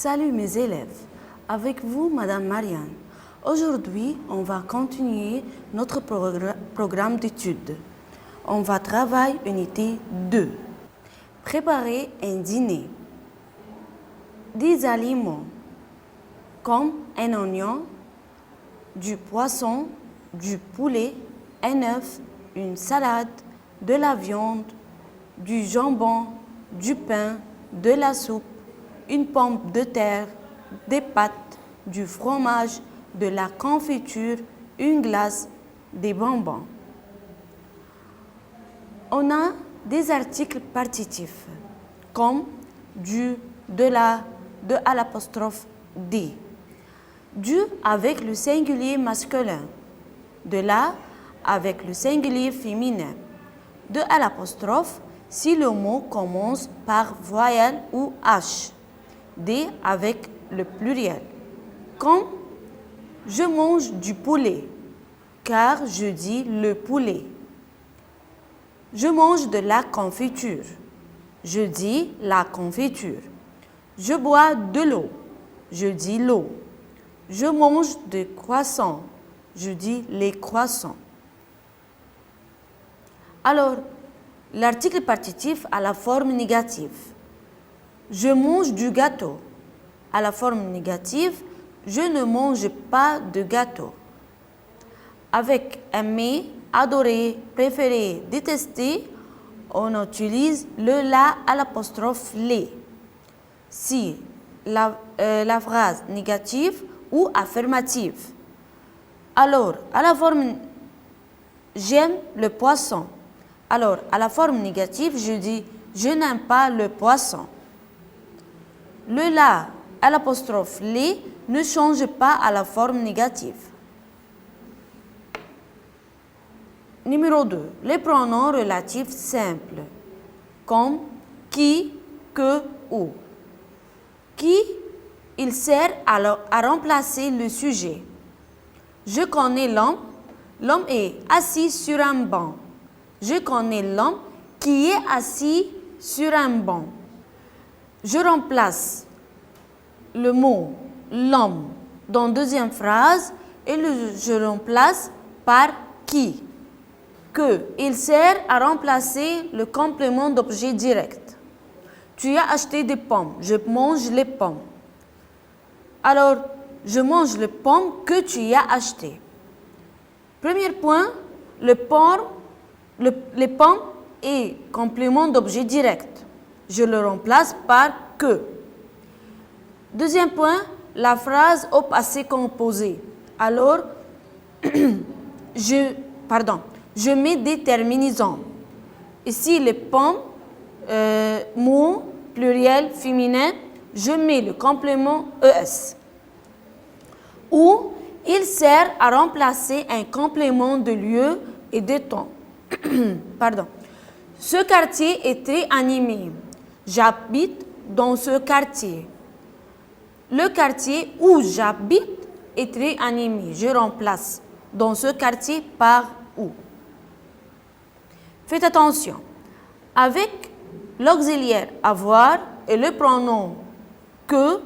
Salut mes élèves, avec vous Madame Marianne. Aujourd'hui, on va continuer notre programme d'études. On va travailler unité 2. Préparer un dîner. Des aliments comme un oignon, du poisson, du poulet, un œuf, une salade, de la viande, du jambon, du pain, de la soupe, une pomme de terre, des pâtes, du fromage, de la confiture, une glace, des bonbons. On a des articles partitifs comme du, de la, de à l'apostrophe D. Du avec le singulier masculin, de la avec le singulier féminin, de à l'apostrophe si le mot commence par voyelle ou H, D avec le pluriel, comme je mange du poulet, car je dis le poulet. Je mange de la confiture, je dis la confiture. Je bois de l'eau, je dis l'eau. Je mange des croissants, je dis les croissants. Alors, l'article partitif a la forme négative. Je mange du gâteau. À la forme négative, je ne mange pas de gâteau. Avec aimer, adorer, préférer, détester, on utilise le la à l'apostrophe les. Si la phrase négative ou affirmative. Alors, à la forme j'aime le poisson. Alors, à la forme négative, je dis je n'aime pas le poisson. Le la à l'apostrophe les ne change pas à la forme négative. Numéro 2. Les pronoms relatifs simples, comme qui, que, où. Qui, il sert à remplacer le sujet. Je connais l'homme. L'homme est assis sur un banc. Je connais l'homme qui est assis sur un banc. Je remplace le mot l'homme dans la deuxième phrase et je remplace par qui. Que, il sert à remplacer le complément d'objet direct. Tu as acheté des pommes, je mange les pommes. Alors, je mange les pommes que tu as achetées. Premier point, les pommes est complément d'objet direct. Je le remplace par que. Deuxième point, la phrase au passé composé. Alors, je mets des terminaisons. Ici, les pommes, mot, pluriel, féminin, je mets le complément ES. Ou, il sert à remplacer un complément de lieu et de temps. Ce quartier est très animé. J'habite dans ce quartier. Le quartier où j'habite est très animé. Je remplace dans ce quartier par où. Faites attention. Avec l'auxiliaire avoir et le pronom que,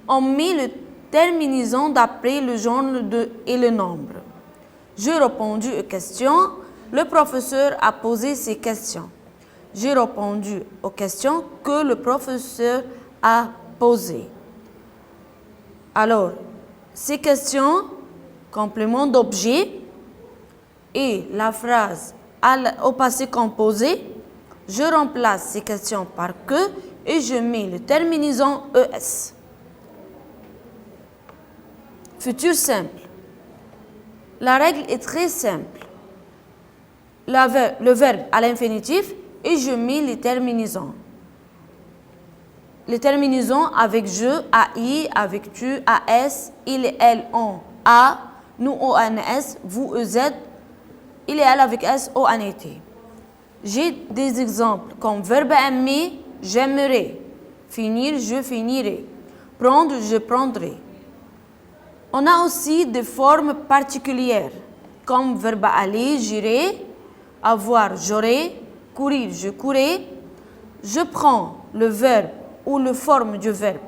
on met le terminaison d'après le genre et le nombre. J'ai répondu aux questions. Le professeur a posé ces questions. J'ai répondu aux questions que le professeur a posées. Alors, ces questions, complément d'objet et la phrase au passé composé, je remplace ces questions par que et je mets le terminaison ES. Futur simple. La règle est très simple. Le verbe à l'infinitif et je mets les terminaisons. Les terminaisons avec je, AI, avec tu, AS, il et elle, on, A, nous, ONS, vous, EZ, il et elle avec S, ONET. J'ai des exemples comme verbe aimer, j'aimerais. Finir, je finirai. Prendre, je prendrai. On a aussi des formes particulières comme verbe aller, j'irai, avoir, j'aurai, courir, je courrai. Je prends le verbe ou la forme du verbe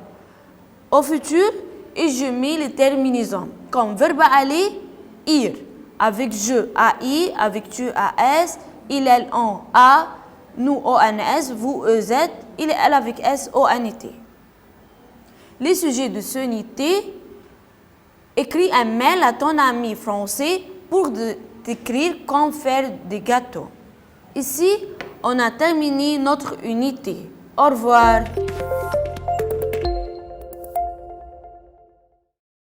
Au futur, je mets les terminaisons comme verbe aller, ir, avec je, AI, avec tu, AS, il, elle, on, A, nous, ONS, vous, EZ, il et elle avec S, ONT. Les sujets de ce unité, écris un mail à ton ami français pour t'écrire comment faire des gâteaux. Ici, on a terminé notre unité. Au revoir.